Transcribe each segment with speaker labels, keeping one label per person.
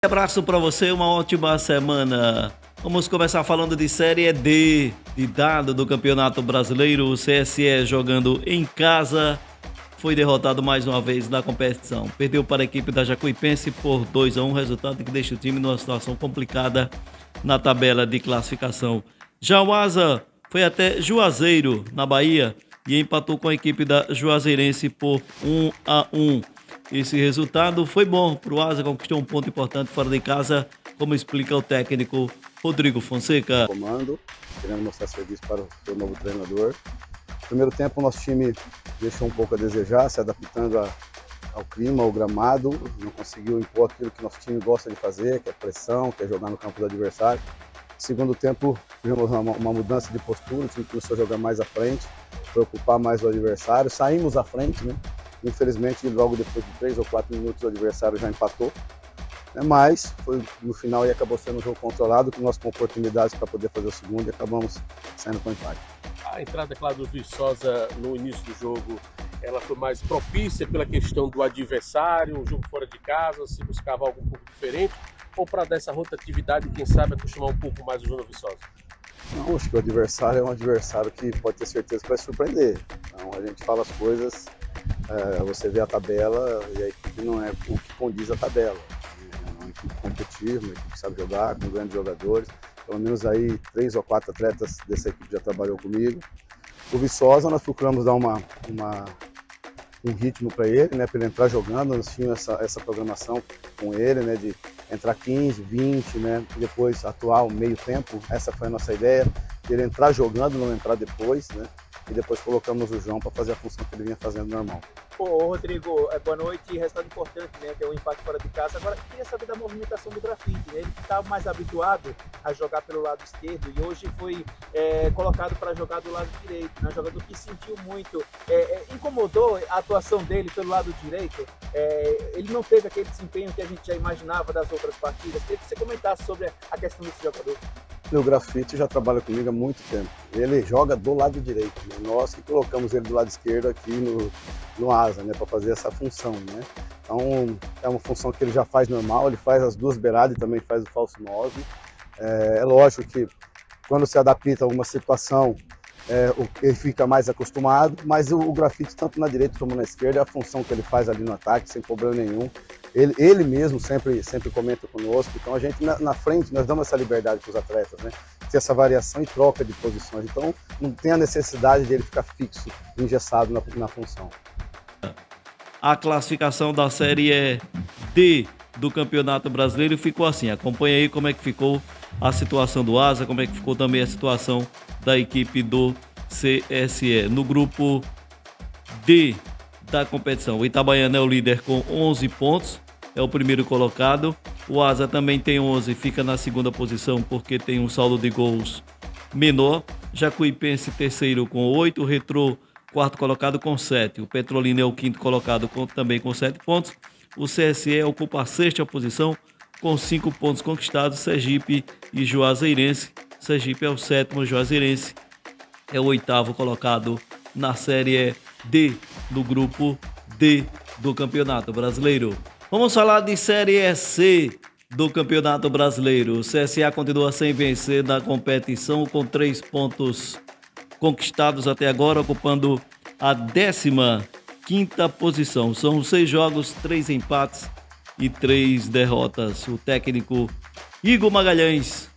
Speaker 1: Abraço para você, uma ótima semana. Vamos começar falando de Série D, de dado do Campeonato Brasileiro. O CSE jogando em casa foi derrotado mais uma vez na competição. Perdeu para a equipe da Jacuipense por 2-1, resultado que deixa o time numa situação complicada na tabela de classificação. Já o Asa foi até Juazeiro, na Bahia, e empatou com a equipe da Juazeirense por 1-1. Esse resultado foi bom para o Asa, conquistou um ponto importante fora de casa, como explica o técnico Rodrigo Fonseca.
Speaker 2: Comando, querendo mostrar serviço para o seu novo treinador. No primeiro tempo, o nosso time deixou um pouco a desejar, se adaptando ao clima, ao gramado, não conseguiu impor aquilo que nosso time gosta de fazer, que é pressão, que é jogar no campo do adversário. No segundo tempo, tivemos uma mudança de postura, o time começou a jogar mais à frente, preocupar mais o adversário, saímos à frente, né? Infelizmente, logo depois de 3 ou 4 minutos, o adversário já empatou. Mas foi, no final acabou sendo um jogo controlado, com nós com oportunidades para poder fazer o segundo e acabamos saindo com empate.
Speaker 3: A entrada, claro, do Viçosa no início do jogo, ela foi mais propícia pela questão do adversário, um jogo fora de casa, se buscava algo um pouco diferente, ou para dar essa rotatividade, quem sabe acostumar um pouco mais o Júnior Viçosa?
Speaker 2: Não, acho que o adversário é um adversário que pode ter certeza que vai surpreender. Então a gente fala as coisas, você vê a tabela e a equipe não é o que condiz a tabela. É uma equipe competitiva, uma equipe que sabe jogar, com grandes jogadores. Pelo menos aí 3 ou 4 atletas dessa equipe já trabalhou comigo. O Viçosa, nós procuramos dar um ritmo para ele, né, para ele entrar jogando. Nós tínhamos essa programação com ele, né, de entrar 15, 20, né, e depois atuar o meio tempo. Essa foi a nossa ideia, ele entrar jogando, não entrar depois, né, e depois colocamos o João para fazer a função que ele vinha fazendo normal.
Speaker 4: Ô Rodrigo, boa noite, resultado importante, né, ter um empate fora de casa. Agora, queria saber da movimentação do Grafite, né? Ele estava mais habituado a jogar pelo lado esquerdo e hoje foi colocado para jogar do lado direito, né? Um jogador que sentiu muito, incomodou a atuação dele pelo lado direito. Ele não teve aquele desempenho que a gente já imaginava das outras partidas. Queria que você comentasse sobre a questão desse jogador.
Speaker 2: O Grafite já trabalha comigo há muito tempo. Ele joga do lado direito, né? Nós que colocamos ele do lado esquerdo aqui no Asa, né, para fazer essa função, né? Então é uma função que ele já faz normal, ele faz as duas beiradas e também faz o falso 9. É lógico que quando se adapta a alguma situação, ele fica mais acostumado, mas o Grafite, tanto na direita como na esquerda, é a função que ele faz ali no ataque, sem problema nenhum. Ele mesmo sempre comenta conosco, então a gente na frente, nós damos essa liberdade para os atletas, né? Ter essa variação e troca de posições, então não tem a necessidade de ele ficar fixo, engessado na função.
Speaker 1: A classificação da Série D do Campeonato Brasileiro ficou assim. Acompanha aí como é que ficou a situação do Asa, como é que ficou também a situação da equipe do CSE. No grupo D da competição, o Itabaiana é o líder com 11 pontos, é o primeiro colocado. O Asa também tem 11, fica na segunda posição porque tem um saldo de gols menor. Jacuipense terceiro com 8, o Retrô quarto colocado com 7, o Petrolina é o quinto colocado também com 7 pontos. O CSE ocupa a sexta posição com 5 pontos conquistados. Sergipe e Juazeirense. Sergipe é o sétimo, Juazeirense é o oitavo colocado na Série D do grupo D do Campeonato Brasileiro. Vamos falar de Série C do Campeonato Brasileiro. O CSA continua sem vencer na competição com 3 pontos conquistados até agora, ocupando a 15ª posição. São 6 jogos, 3 empates e 3 derrotas. O técnico Igor Magalhães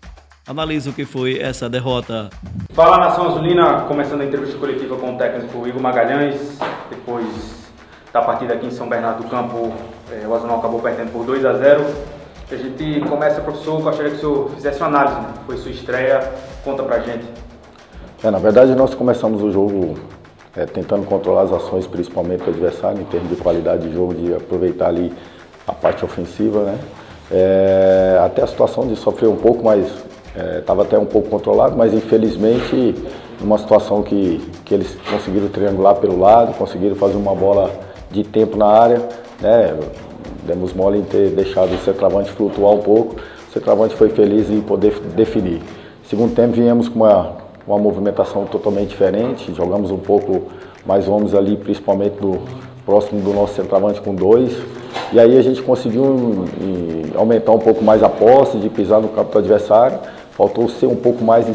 Speaker 1: analisa o que foi essa derrota.
Speaker 5: Fala, Nação Azulina, começando a entrevista coletiva com o técnico Igor Magalhães. Depois da partida aqui em São Bernardo do Campo, o Azulão acabou perdendo por 2-0. A gente começa, professor, gostaria que o senhor fizesse uma análise, né? Foi sua estreia, conta pra gente.
Speaker 6: Na verdade, nós começamos o jogo tentando controlar as ações, principalmente do adversário, em termos de qualidade de jogo, de aproveitar ali a parte ofensiva, né? Até a situação de sofrer um pouco, mas estava até um pouco controlado, mas infelizmente numa situação que eles conseguiram triangular pelo lado, conseguiram fazer uma bola de tempo na área, né? Demos mole em ter deixado o centroavante flutuar um pouco, o centroavante foi feliz em poder definir. Segundo tempo viemos com uma movimentação totalmente diferente, jogamos um pouco mais homens ali, principalmente próximo do nosso centroavante com 2. E aí a gente conseguiu aumentar um pouco mais a posse, de pisar no campo do adversário. Faltou ser um pouco mais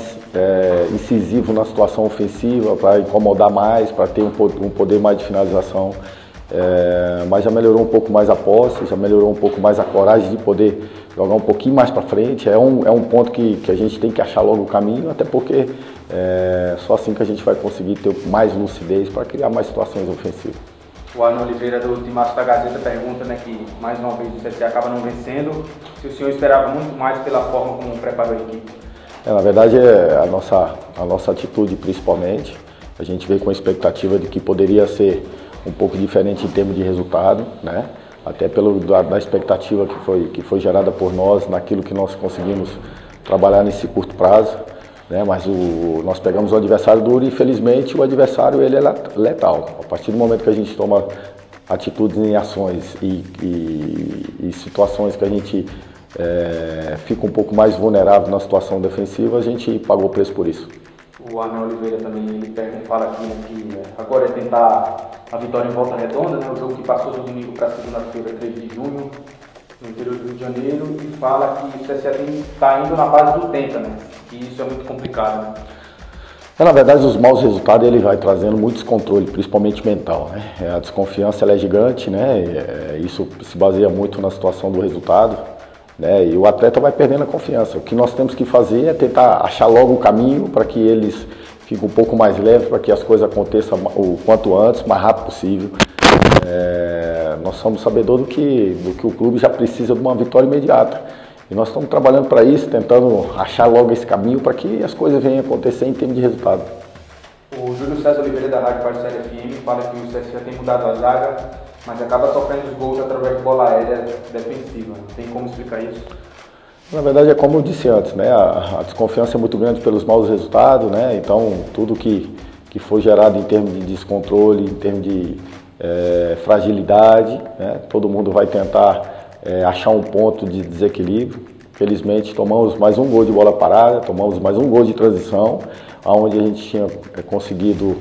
Speaker 6: incisivo na situação ofensiva, para incomodar mais, para ter um poder mais de finalização. Mas já melhorou um pouco mais a posse, já melhorou um pouco mais a coragem de poder jogar um pouquinho mais para frente. É um ponto que a gente tem que achar logo o caminho, até porque só assim que a gente vai conseguir ter mais lucidez para criar mais situações ofensivas.
Speaker 5: O Arno Oliveira, do Timaço da Gazeta, pergunta, né, que mais uma vez o CSA acaba não vencendo, se o senhor esperava muito mais pela forma como preparou a equipe.
Speaker 6: Na verdade, a nossa atitude principalmente, a gente veio com a expectativa de que poderia ser um pouco diferente em termos de resultado, né? Até da expectativa que foi gerada por nós, naquilo que nós conseguimos trabalhar nesse curto prazo. Mas nós pegamos o adversário duro e, infelizmente, o adversário ele é letal. A partir do momento que a gente toma atitudes em ações e situações que a gente fica um pouco mais vulnerável na situação defensiva, a gente pagou o preço por isso.
Speaker 5: O Arno Oliveira também fala aqui, né, que agora é tentar a vitória em Volta Redonda, né, o jogo que passou do domingo para segunda-feira, 3 de junho, no interior do Rio de Janeiro, e fala que o CSA está indo na base do tenta, né? E isso é muito complicado. Né?
Speaker 6: Na verdade, os maus resultados ele vai trazendo muito descontrole, principalmente mental. Né? A desconfiança ela é gigante, né? Isso se baseia muito na situação do resultado. Né? E o atleta vai perdendo a confiança. O que nós temos que fazer é tentar achar logo o caminho para que eles fiquem um pouco mais leves, para que as coisas aconteçam o quanto antes, o mais rápido possível. Nós somos sabedores do que o clube já precisa de uma vitória imediata. E nós estamos trabalhando para isso, tentando achar logo esse caminho para que as coisas venham acontecer em termos de resultado.
Speaker 5: O Júlio César Oliveira da Rádio Parceira FM fala que o CSA tem mudado a zaga, mas acaba sofrendo os gols através de bola aérea defensiva. Tem como explicar isso?
Speaker 6: Na verdade é como eu disse antes, né? A desconfiança é muito grande pelos maus resultados, né? Então tudo que foi gerado em termos de descontrole, em termos de fragilidade, né? Todo mundo vai tentar achar um ponto de desequilíbrio. Felizmente tomamos mais um gol de bola parada, tomamos mais um gol de transição, onde a gente tinha conseguido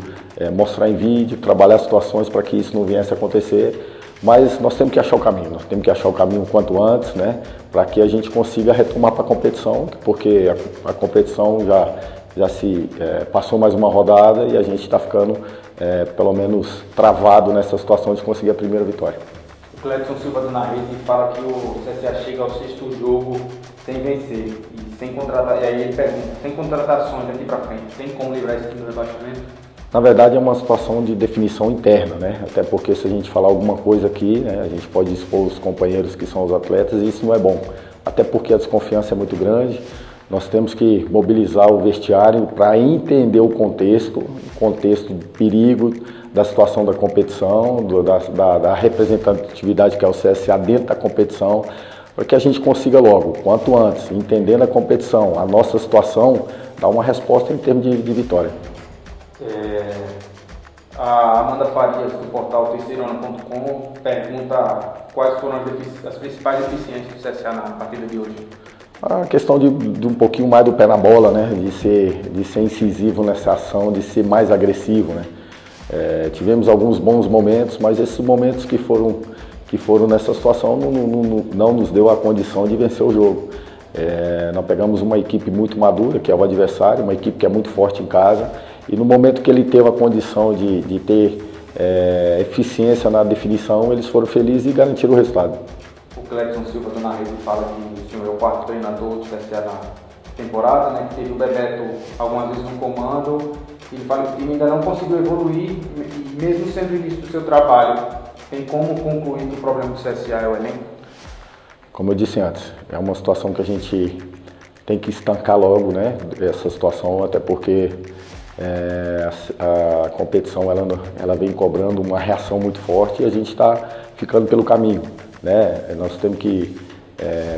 Speaker 6: mostrar em vídeo, trabalhar situações para que isso não viesse a acontecer. Mas nós temos que achar o caminho, o quanto antes, né, para que a gente consiga retomar para a competição, porque a competição já se passou mais uma rodada e a gente está ficando pelo menos travado nessa situação de conseguir a primeira vitória.
Speaker 5: O Cledson Silva do Na Rede fala que o CSA chega ao 6º jogo sem vencer e sem contratar, e aí ele pergunta, sem contratações daqui para frente, tem como livrar esse time do rebaixamento?
Speaker 6: Na verdade é uma situação de definição interna, né? Até porque se a gente falar alguma coisa aqui, né, a gente pode expor os companheiros que são os atletas e isso não é bom. Até porque a desconfiança é muito grande, nós temos que mobilizar o vestiário para entender o contexto do perigo, da situação da competição, da representatividade que é o CSA dentro da competição, para que a gente consiga logo, quanto antes, entendendo a competição, a nossa situação, dar uma resposta em termos de vitória.
Speaker 5: A Amanda Farias, do portal terceirona.com, pergunta quais foram as principais deficiências do CSA na partida de hoje.
Speaker 6: A questão de um pouquinho mais do pé na bola, né? De ser incisivo nessa ação, de ser mais agressivo, né? Tivemos alguns bons momentos, mas esses momentos que foram nessa situação não nos deu a condição de vencer o jogo. Nós pegamos uma equipe muito madura, que é o adversário, uma equipe que é muito forte em casa, e no momento que ele teve a condição de ter eficiência na definição, eles foram felizes e garantiram o resultado.
Speaker 5: O Cledson Silva do Na Rede fala que o senhor é o 4º treinador do CSA na temporada, né? Teve o Bebeto algumas vezes no comando. Ele fala que o time ainda não conseguiu evoluir, e mesmo sendo o início do seu trabalho, tem como concluir que o problema do CSA é o elenco?
Speaker 6: Como eu disse antes, é uma situação que a gente tem que estancar logo, né? Essa situação, até porque a competição ela vem cobrando uma reação muito forte e a gente está ficando pelo caminho, né? Nós temos que,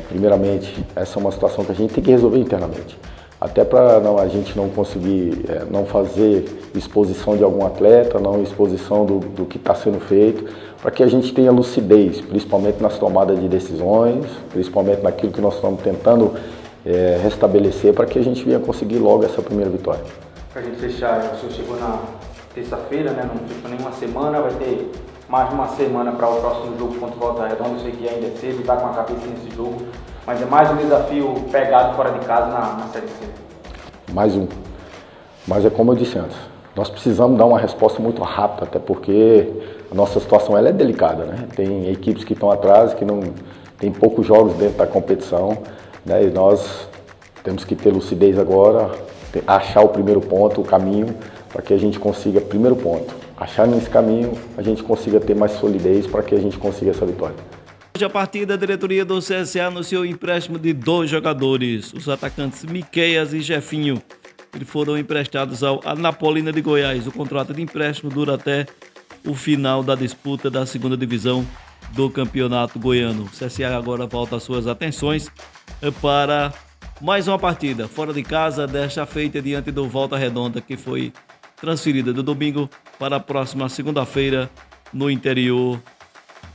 Speaker 6: primeiramente, essa é uma situação que a gente tem que resolver internamente. Até para a gente não conseguir, não fazer exposição de algum atleta, não exposição do que está sendo feito, para que a gente tenha lucidez, principalmente nas tomadas de decisões, principalmente naquilo que nós estamos tentando restabelecer, para que a gente venha conseguir logo essa primeira vitória.
Speaker 5: Para a gente fechar, o senhor chegou na terça-feira, né? Não ficou nenhuma semana, vai ter mais de uma semana para o próximo jogo contra o Volta Redonda. Eu sei que ainda é cedo e vai com a cabeça nesse jogo, mas é mais um desafio pegado fora de casa na Série C.
Speaker 6: Mais um. Mas é como eu disse antes, nós precisamos dar uma resposta muito rápida, até porque a nossa situação ela é delicada, né? Tem equipes que estão atrás, que não tem poucos jogos dentro da competição, né? E nós temos que ter lucidez agora, achar o primeiro ponto, o caminho, para que a gente consiga, primeiro ponto, achar nesse caminho, a gente consiga ter mais solidez para que a gente consiga essa vitória.
Speaker 1: Hoje a partida, a diretoria do CSA anunciou o empréstimo de 2 jogadores, os atacantes Miqueias e Jefinho. Eles foram emprestados ao Anapolina de Goiás. O contrato de empréstimo dura até o final da disputa da 2ª divisão do Campeonato Goiano. O CSA agora volta as suas atenções para mais uma partida fora de casa, desta feita diante do Volta Redonda, que foi transferida do domingo para a próxima segunda-feira no interior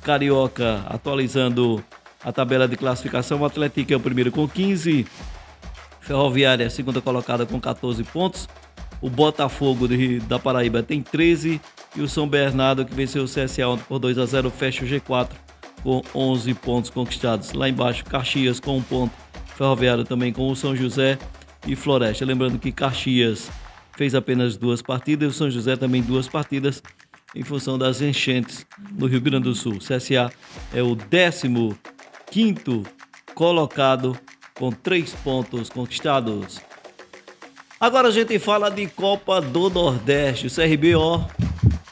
Speaker 1: carioca. Atualizando a tabela de classificação, o Atlético é o primeiro com 15, Ferroviária é a segunda colocada com 14 pontos, o Botafogo da Paraíba tem 13 e o São Bernardo, que venceu o CSA ontem por 2-0, fecha o G4 com 11 pontos conquistados. Lá embaixo, Caxias com 1 ponto, Ferroviário também com o São José e Floresta. Lembrando que Caxias fez apenas 2 partidas e o São José também 2 partidas em função das enchentes no Rio Grande do Sul. O CSA é o 15º colocado com 3 pontos conquistados. Agora a gente fala de Copa do Nordeste. O CRBO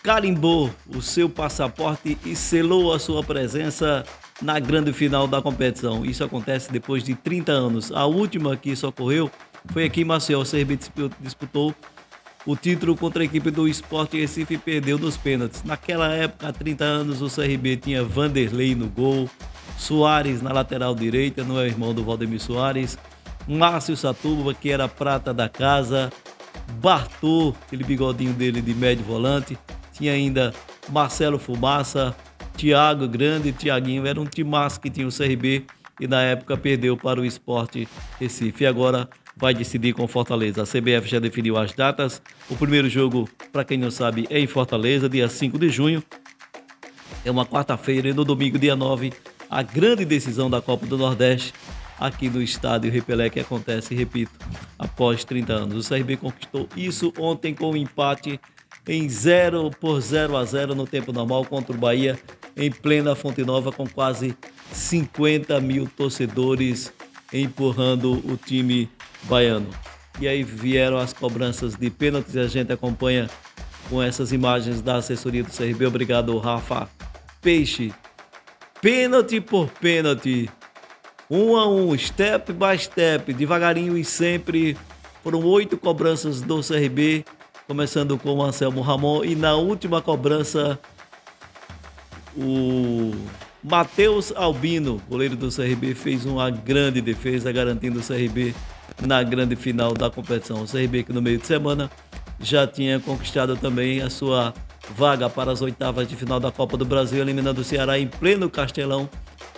Speaker 1: carimbou o seu passaporte e selou a sua presença na grande final da competição. Isso acontece depois de 30 anos. A última que isso ocorreu foi aqui em Maceió. O CRB disputou o título contra a equipe do Sport Recife e perdeu nos pênaltis. Naquela época, há 30 anos, o CRB tinha Vanderlei no gol, Soares na lateral direita, não é irmão do Valdemir Soares, Márcio Satuba, que era prata da casa, Bartô, aquele bigodinho dele de médio volante, tinha ainda Marcelo Fumaça, Thiago Grande, Thiaguinho. Era um timaço que tinha o CRB e na época perdeu para o Sport Recife. E agora vai decidir com Fortaleza. A CBF já definiu as datas. O primeiro jogo, para quem não sabe, é em Fortaleza, dia 5 de junho. É uma quarta-feira e no domingo, dia 9, a grande decisão da Copa do Nordeste aqui no estádio Repelé, que acontece, repito, após 30 anos. O CRB conquistou isso ontem com um empate em 0-0 no tempo normal contra o Bahia, em plena Fonte Nova, com quase 50 mil torcedores empurrando o time baiano. E aí vieram as cobranças de pênaltis e a gente acompanha com essas imagens da assessoria do CRB. Obrigado, Rafa Peixe. Pênalti por pênalti, 1 a 1, step by step, devagarinho e sempre. Foram 8 cobranças do CRB, começando com o Anselmo Ramon, e na última cobrança o Matheus Albino, goleiro do CRB, fez uma grande defesa, garantindo o CRB na grande final da competição. O CRB, que no meio de semana já tinha conquistado também a sua vaga para as 8ª de final da Copa do Brasil, eliminando o Ceará em pleno Castelão,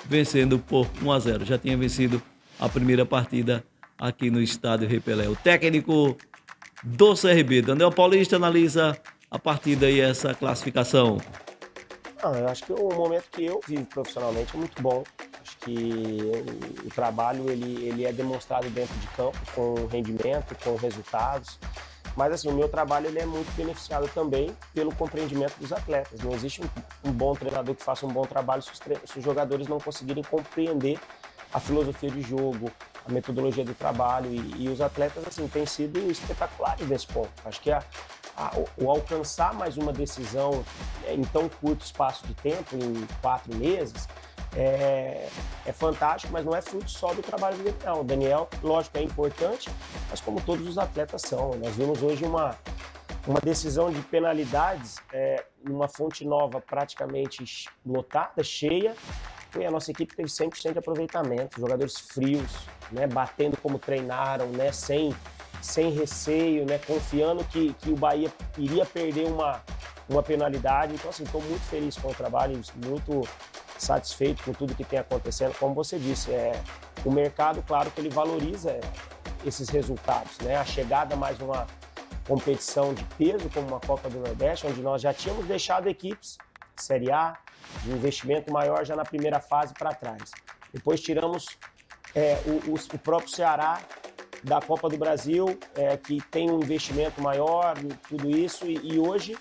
Speaker 1: vencendo por 1-0. Já tinha vencido a primeira partida aqui no estádio Repelé. O técnico do CRB, Daniel Paulista, analisa a partida e essa classificação.
Speaker 7: Eu acho que o momento que eu vivo profissionalmente é muito bom. Acho que o trabalho ele é demonstrado dentro de campo, com rendimento, com resultados. Mas assim, o meu trabalho ele é muito beneficiado também pelo compreendimento dos atletas. Não existe um bom treinador que faça um bom trabalho se os jogadores não conseguirem compreender a filosofia de jogo, a metodologia do trabalho. E os atletas assim, têm sido espetaculares nesse ponto. Acho que o alcançar mais uma decisão em tão curto espaço de tempo, em 4 meses, é fantástico, mas não é fruto só do trabalho do Daniel. O Daniel, lógico, é importante, mas como todos os atletas são. Nós vimos hoje uma decisão de penalidades numa Fonte Nova praticamente lotada, cheia, e a nossa equipe teve 100% de aproveitamento, jogadores frios, né, batendo como treinaram, né, sem receio, né, confiando que o Bahia iria perder uma penalidade. Então, assim, estou muito feliz com o trabalho, muito satisfeito com tudo que tem acontecendo. Como você disse, o mercado, claro que ele valoriza esses resultados, né? A chegada mais uma competição de peso, como uma Copa do Nordeste, onde nós já tínhamos deixado equipes Série A, de investimento maior já na primeira fase para trás. Depois tiramos o próprio Ceará da Copa do Brasil, que tem um investimento maior, tudo isso, e hoje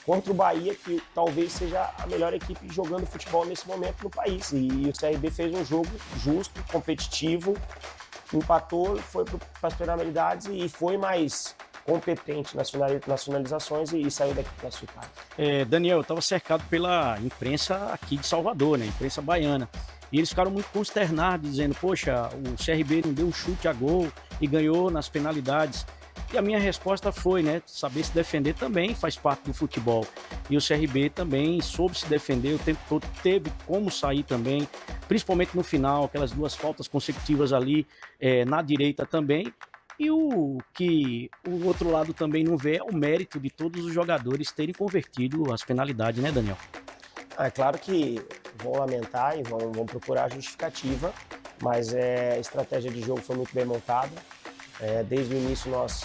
Speaker 7: contra o Bahia, que talvez seja a melhor equipe jogando futebol nesse momento no país. E o CRB fez um jogo justo, competitivo, empatou, foi para as penalidades e foi mais competente nas finalizações e saiu daqui classificado.
Speaker 8: Daniel, eu estava cercado pela imprensa aqui de Salvador, né? Imprensa baiana. E eles ficaram muito consternados, dizendo, poxa, o CRB não deu um chute a gol e ganhou nas penalidades. E a minha resposta foi, né, saber se defender também faz parte do futebol. E o CRB também soube se defender o tempo todo, teve como sair também, principalmente no final, aquelas 2 faltas consecutivas ali na direita também. E o que o outro lado também não vê é o mérito de todos os jogadores terem convertido as penalidades, né, Daniel?
Speaker 7: É claro que vão lamentar e vão procurar a justificativa, mas a estratégia de jogo foi muito bem montada. Desde o início nós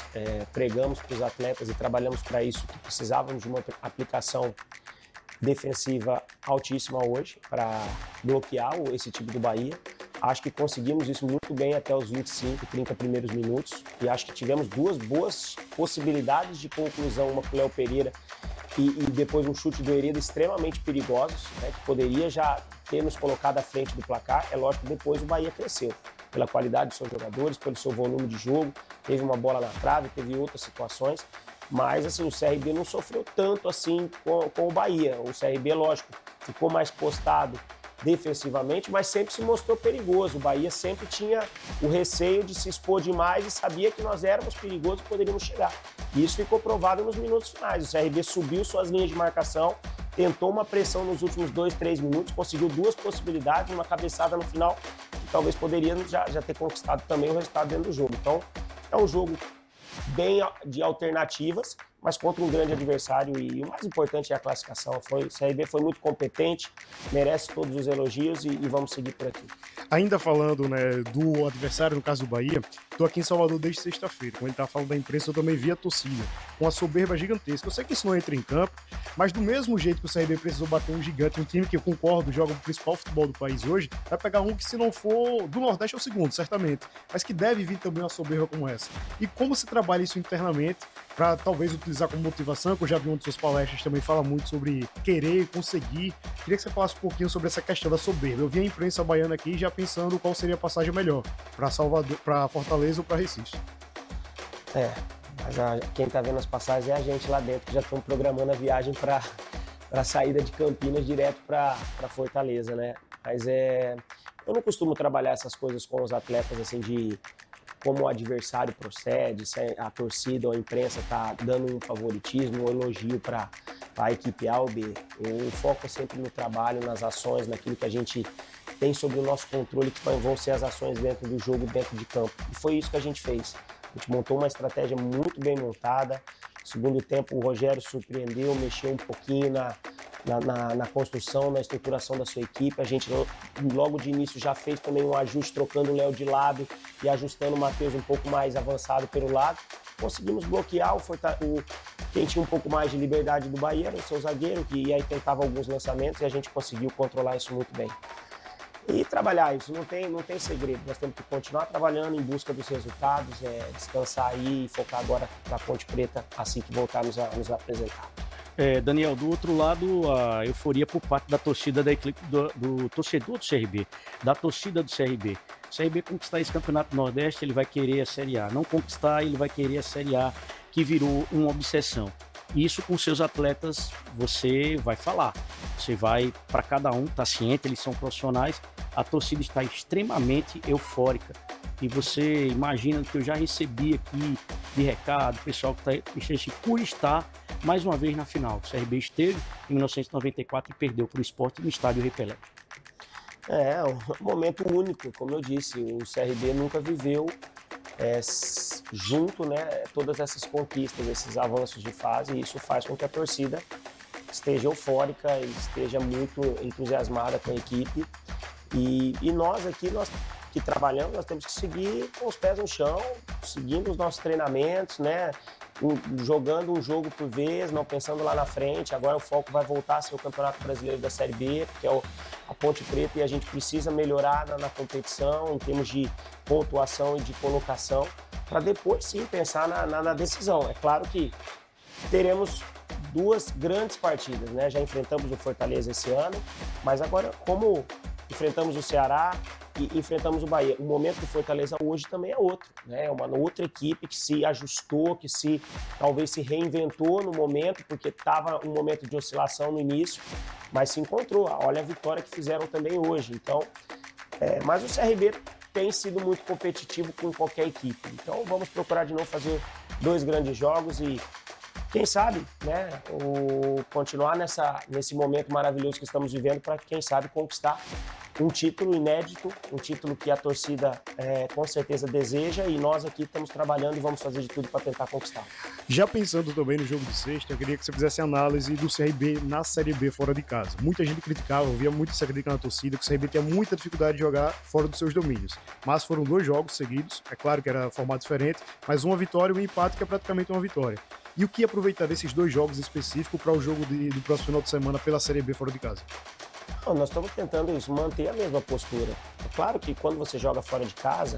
Speaker 7: pregamos para os atletas e trabalhamos para isso, que precisávamos de uma aplicação defensiva altíssima hoje para bloquear esse time do Bahia. Acho que conseguimos isso muito bem até os 25, 30 primeiros minutos e acho que tivemos 2 boas possibilidades de conclusão, uma com o Léo Pereira e depois um chute do Hereda extremamente perigosos, né, que poderia já ter nos colocado à frente do placar. É lógico que depois o Bahia cresceu pela qualidade dos seus jogadores, pelo seu volume de jogo, teve uma bola na trave, teve outras situações, mas assim, o CRB não sofreu tanto assim com o Bahia. O CRB, lógico, ficou mais postado defensivamente, mas sempre se mostrou perigoso. O Bahia sempre tinha o receio de se expor demais e sabia que nós éramos perigosos e poderíamos chegar. E isso ficou provado nos minutos finais. O CRB subiu suas linhas de marcação, tentou uma pressão nos últimos 2, 3 minutos, conseguiu 2 possibilidades, uma cabeçada no final, que talvez poderíamos já ter conquistado também o resultado dentro do jogo. Então, é um jogo bem de alternativas, mas contra um grande adversário, e o mais importante é a classificação. O CRB foi muito competente, merece todos os elogios e vamos seguir por aqui.
Speaker 9: Ainda falando, né, do adversário, no caso do Bahia, estou aqui em Salvador desde sexta-feira. Quando ele estava falando da imprensa, eu também vi a torcida, com uma soberba gigantesca. Eu sei que isso não entra em campo, mas do mesmo jeito que o CRB precisou bater um gigante, um time que eu concordo, joga o principal futebol do país hoje, vai pegar um que, se não for do Nordeste, é o segundo, certamente, mas que deve vir também uma soberba como essa. E como se trabalha isso internamente, para talvez utilizar como motivação, que eu já vi uma de suas palestras também fala muito sobre querer, conseguir. Queria que você falasse um pouquinho sobre essa questão da soberba. Eu vi a imprensa baiana aqui já pensando qual seria a passagem melhor, para Salvador, para Fortaleza ou para Recife.
Speaker 7: Mas quem está vendo as passagens é a gente lá dentro, que já estão programando a viagem para a saída de Campinas direto para Fortaleza, né? Mas eu não costumo trabalhar essas coisas com os atletas, assim, de como o adversário procede, se a torcida ou a imprensa está dando um favoritismo, um elogio para a equipe A ou B. O foco é sempre no trabalho, nas ações, naquilo que a gente tem sobre o nosso controle, que vão ser as ações dentro do jogo, dentro de campo. E foi isso que a gente fez. A gente montou uma estratégia muito bem montada. No segundo tempo, o Rogério surpreendeu, mexeu um pouquinho na construção, na estruturação da sua equipe. A gente logo de início já fez também um ajuste, trocando o Léo de lado e ajustando o Matheus um pouco mais avançado pelo lado. Conseguimos bloquear quem tinha um pouco mais de liberdade do Bahia, era o seu zagueiro, que aí tentava alguns lançamentos, e a gente conseguiu controlar isso muito bem. E trabalhar isso, não tem segredo. Nós temos que continuar trabalhando em busca dos resultados, descansar aí e focar agora para a Ponte Preta assim que voltarmos a nos apresentar.
Speaker 8: Daniel, do outro lado, a euforia por parte da torcida do torcedor do CRB, da torcida do CRB. O CRB conquistar esse campeonato Nordeste, ele vai querer a Série A. Não conquistar, ele vai querer a Série A, que virou uma obsessão. Isso com seus atletas você vai falar. Você vai, para cada um, tá ciente, eles são profissionais. A torcida está extremamente eufórica. E você imagina que eu já recebi aqui de recado, o pessoal que está por estar mais uma vez na final. O CRB esteve em 1994 e perdeu para o Sport no estádio Rei Pelé.
Speaker 7: É um momento único, como eu disse, o CRB nunca viveu junto, né, todas essas conquistas, esses avanços de fase, e isso faz com que a torcida esteja eufórica, esteja muito entusiasmada com a equipe. E nós aqui, nós que trabalhamos, nós temos que seguir com os pés no chão, seguindo os nossos treinamentos, né? jogando um jogo por vez, não pensando lá na frente. Agora o foco vai voltar a ser o Campeonato Brasileiro da Série B, que é a Ponte Preta, e a gente precisa melhorar na competição, em termos de pontuação e de colocação, para depois sim pensar na decisão. É claro que teremos 2 grandes partidas, né? Já enfrentamos o Fortaleza esse ano, mas agora, como enfrentamos o Ceará e enfrentamos o Bahia, o momento do Fortaleza hoje também é outro, né? É uma outra equipe que se ajustou, que talvez se reinventou no momento, porque estava um momento de oscilação no início, mas se encontrou. Olha a vitória que fizeram também hoje. Então, mas o CRB tem sido muito competitivo com qualquer equipe. Então, vamos procurar de novo fazer 2 grandes jogos e quem sabe, né, continuar nesse momento maravilhoso que estamos vivendo para, quem sabe, conquistar um título inédito, um título que a torcida com certeza deseja, e nós aqui estamos trabalhando e vamos fazer de tudo para tentar conquistar.
Speaker 9: Já pensando também no jogo de sexta, eu queria que você fizesse análise do CRB na Série B fora de casa. Muita gente criticava, eu via muito essa crítica na torcida, que o CRB tinha muita dificuldade de jogar fora dos seus domínios. Mas foram 2 jogos seguidos, é claro que era formato diferente, mas uma vitória e um empate que é praticamente uma vitória. E o que aproveitar desses 2 jogos específicos para o jogo do próximo final de semana pela Série B fora de casa?
Speaker 7: Não, nós estamos tentando manter a mesma postura. É claro que quando você joga fora de casa,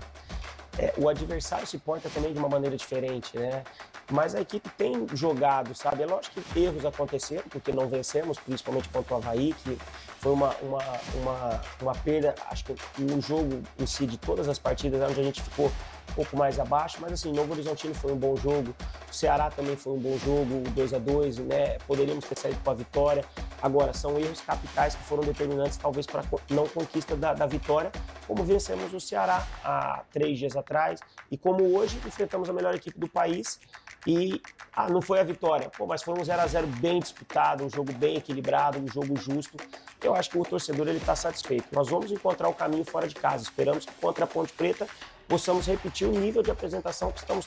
Speaker 7: o adversário se porta também de uma maneira diferente, né? Mas a equipe tem jogado, sabe? É lógico que erros aconteceram, porque não vencemos, principalmente contra o Avaí, que foi uma perda, acho que no jogo em si de todas as partidas, onde a gente ficou um pouco mais abaixo, mas assim, Novo Horizontino foi um bom jogo, o Ceará também foi um bom jogo, 2-2, né? Poderíamos ter saído com a vitória. Agora, são erros capitais que foram determinantes, talvez, para a não conquista da vitória, como vencemos o Ceará há 3 dias atrás, e como hoje enfrentamos a melhor equipe do país, e não foi a vitória, mas foi um 0-0 bem disputado, um jogo bem equilibrado, um jogo justo. Eu acho que o torcedor está satisfeito. Nós vamos encontrar o caminho fora de casa. Esperamos que contra a Ponte Preta possamos repetir o nível de apresentação que estamos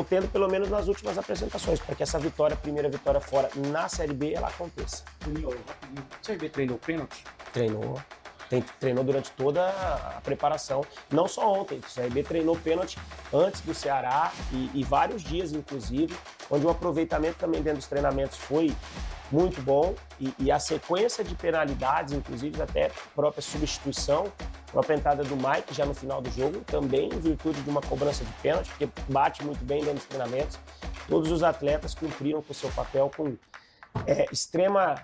Speaker 7: tendo pelo menos nas últimas apresentações, para que essa primeira vitória fora na Série B, ela aconteça.
Speaker 8: O CRB treinou pênalti?
Speaker 7: Treinou durante toda a preparação, não só ontem. O CRB treinou pênalti antes do Ceará e vários dias, inclusive, onde o aproveitamento também dentro dos treinamentos foi muito bom e a sequência de penalidades, inclusive até própria substituição, a própria entrada do Mike já no final do jogo, também em virtude de uma cobrança de pênalti, porque bate muito bem dentro dos treinamentos. Todos os atletas cumpriram com o seu papel com extrema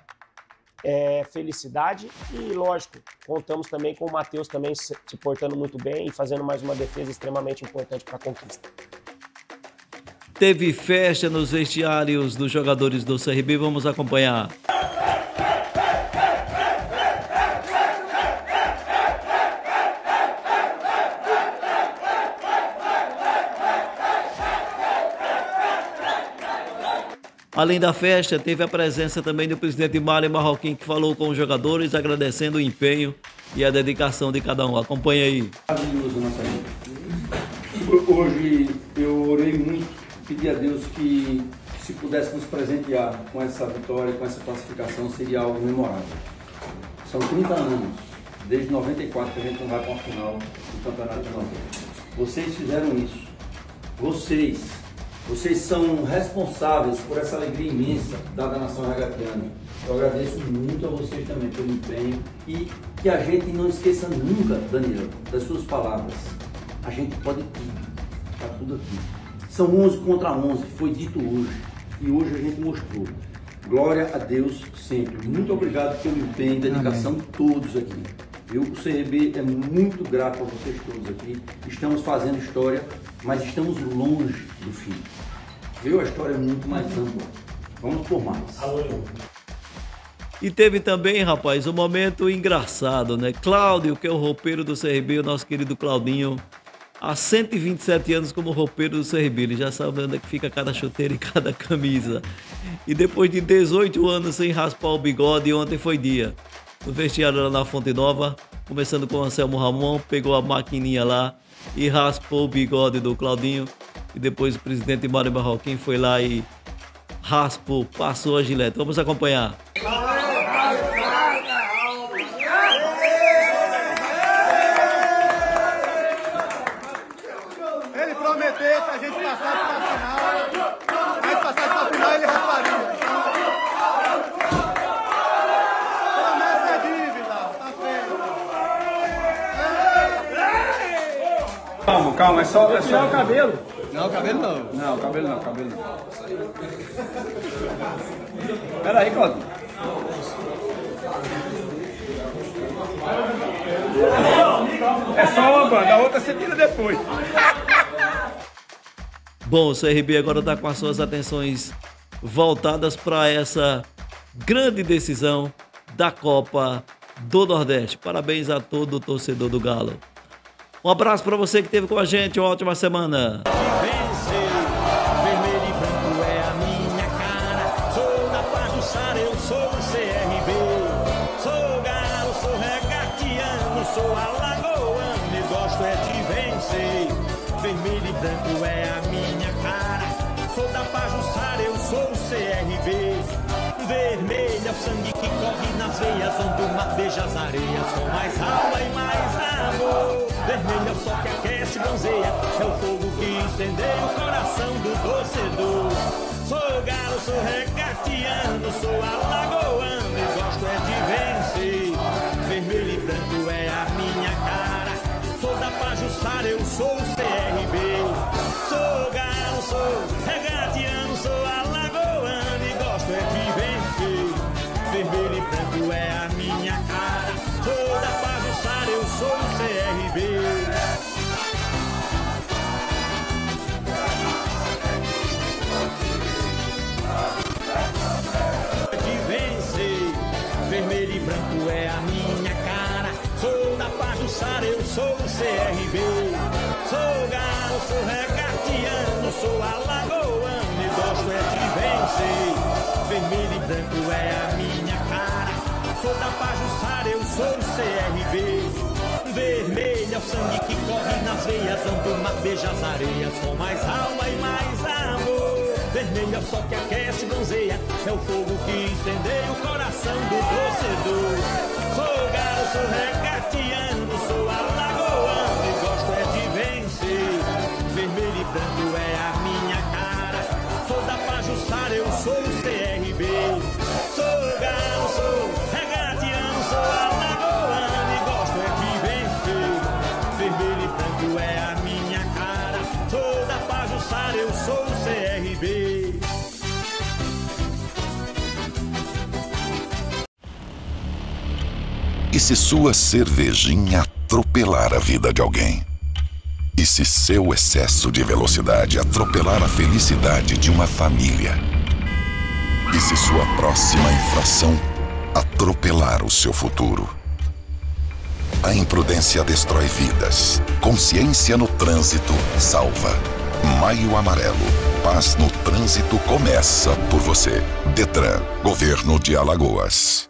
Speaker 7: felicidade e, lógico, contamos também com o Matheus também se portando muito bem e fazendo mais uma defesa extremamente importante para a conquista.
Speaker 1: Teve festa nos vestiários dos jogadores do CRB, vamos acompanhar. Além da festa, teve a presença também do presidente Mário Marroquim, que falou com os jogadores, agradecendo o empenho e a dedicação de cada um. Acompanha aí.
Speaker 10: Maravilhoso, nossa gente. Hoje eu orei muito, pedi a Deus que se pudesse nos presentear com essa vitória, com essa classificação, seria algo memorável. São 30 anos, desde 94 que a gente não vai para uma final do Campeonato de Nordeste. Vocês fizeram isso. Vocês são responsáveis por essa alegria imensa dada à nação regatiana. Eu agradeço muito a vocês também pelo empenho e que a gente não esqueça nunca, Daniel, das suas palavras. A gente pode tudo, está tudo aqui. São 11 contra 11, foi dito hoje e hoje a gente mostrou. Glória a Deus sempre. Muito obrigado pelo empenho e dedicação de todos aqui. O CRB é muito grato a vocês todos aqui. Estamos fazendo história, mas estamos longe do fim. A história é muito mais ampla. Vamos por mais.
Speaker 1: E teve também, rapaz, um momento engraçado, né? Cláudio, que é o roupeiro do CRB, o nosso querido Claudinho, há 127 anos como roupeiro do CRB. Ele já sabe onde é que fica cada chuteira e cada camisa. E depois de 18 anos sem raspar o bigode, ontem foi dia. No vestiário lá na Fonte Nova, começando com o Anselmo Ramon, pegou a maquininha lá e raspou o bigode do Claudinho. E depois o presidente Mário Marroquim foi lá e raspou, passou a gilete. Vamos acompanhar.
Speaker 11: Ele prometeu que a gente passasse na final.
Speaker 5: Calma, é só tirar o cabelo.
Speaker 11: Não, cabelo não.
Speaker 5: Não, cabelo não, cabelo não. Pera aí, Claudinho. É só uma banda, a outra você tira depois.
Speaker 1: Bom, o CRB agora está com as suas atenções voltadas para essa grande decisão da Copa do Nordeste. Parabéns a todo o torcedor do Galo. Um abraço para você que esteve com a gente, uma ótima semana.
Speaker 12: Vermelho e branco é a minha cara. Sou da Pajuçara, eu sou o CRB. Sou Galo, sou regatiano, sou alagoano e gosto é de vencer. Vermelho e branco é a minha cara. Sou da Pajuçara, eu sou o CRB. Vermelho é o sangue que corre nas veias, onde o mar beija as areias com mais alma e mais amor. Vermelho é o sol que aquece e bronzeia, é o fogo que incendeia o coração do torcedor. Sou Galo, sou regatiano, sou alagoano e gosto é de vencer. Vermelho e branco é a minha cara. Sou da Pajuçara, eu sou o CRB. Sou Galo, sou regatiano, sou alagoano e gosto é de vencer. Vermelho e branco é a minha cara. Sou da Pajuçara, eu sou o CRB. De vencer. Vermelho e branco é a minha cara. Sou da Pajuçara, eu sou o CRB. Sou Galo, sou regatiano, sou alagoano e gosto é de vencer. Vermelho e branco é a minha cara. Sou da Pajuçara, eu sou o CRB. Vermelho é o sangue que corre nas veias, onde o mar beija as areias com mais alma e mais amor. Vermelho é o sol que aquece e bronzeia, é o fogo que incendeia o coração do torcedor. Sou Galo, sou regatiano, sou alagoano e gosto é de vencer. Vermelho e branco é a minha cara. Sou da Pajuçara, eu sou o CRB. Sou Galo, sou regatiano, sou alagoano e gosto é de vencer. Vermelho e branco é a minha cara. Sou da Pajuçara, eu sou o CRB.
Speaker 13: E se sua cervejinha atropelar a vida de alguém? E se seu excesso de velocidade atropelar a felicidade de uma família? E se sua próxima infração atropelar o seu futuro? A imprudência destrói vidas. Consciência no trânsito salva. Maio Amarelo. Paz no trânsito começa por você. Detran, Governo de Alagoas.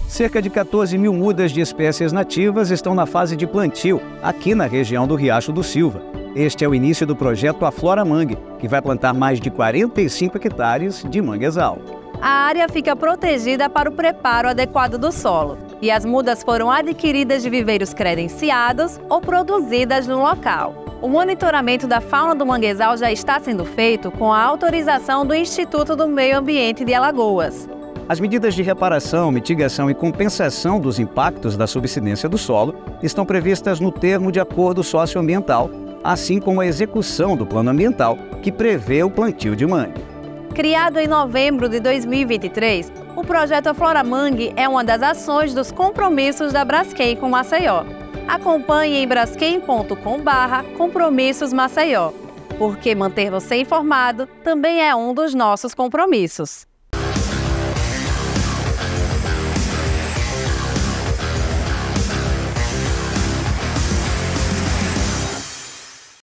Speaker 14: Cerca de 14 mil mudas de espécies nativas estão na fase de plantio, aqui na região do Riacho do Silva. Este é o início do projeto Aflora Mangue, que vai plantar mais de 45 hectares de manguezal.
Speaker 15: A área fica protegida para o preparo adequado do solo e as mudas foram adquiridas de viveiros credenciados ou produzidas no local. O monitoramento da fauna do manguezal já está sendo feito com a autorização do Instituto do Meio Ambiente de Alagoas.
Speaker 14: As medidas de reparação, mitigação e compensação dos impactos da subsidência do solo estão previstas no termo de acordo socioambiental, assim como a execução do plano ambiental, que prevê o plantio de mangue.
Speaker 15: Criado em novembro de 2023, o projeto Aflora Mangue é uma das ações dos compromissos da Braskem com Maceió. Acompanhe em braskem.com/compromissos Maceió, porque manter você informado também é um dos nossos compromissos.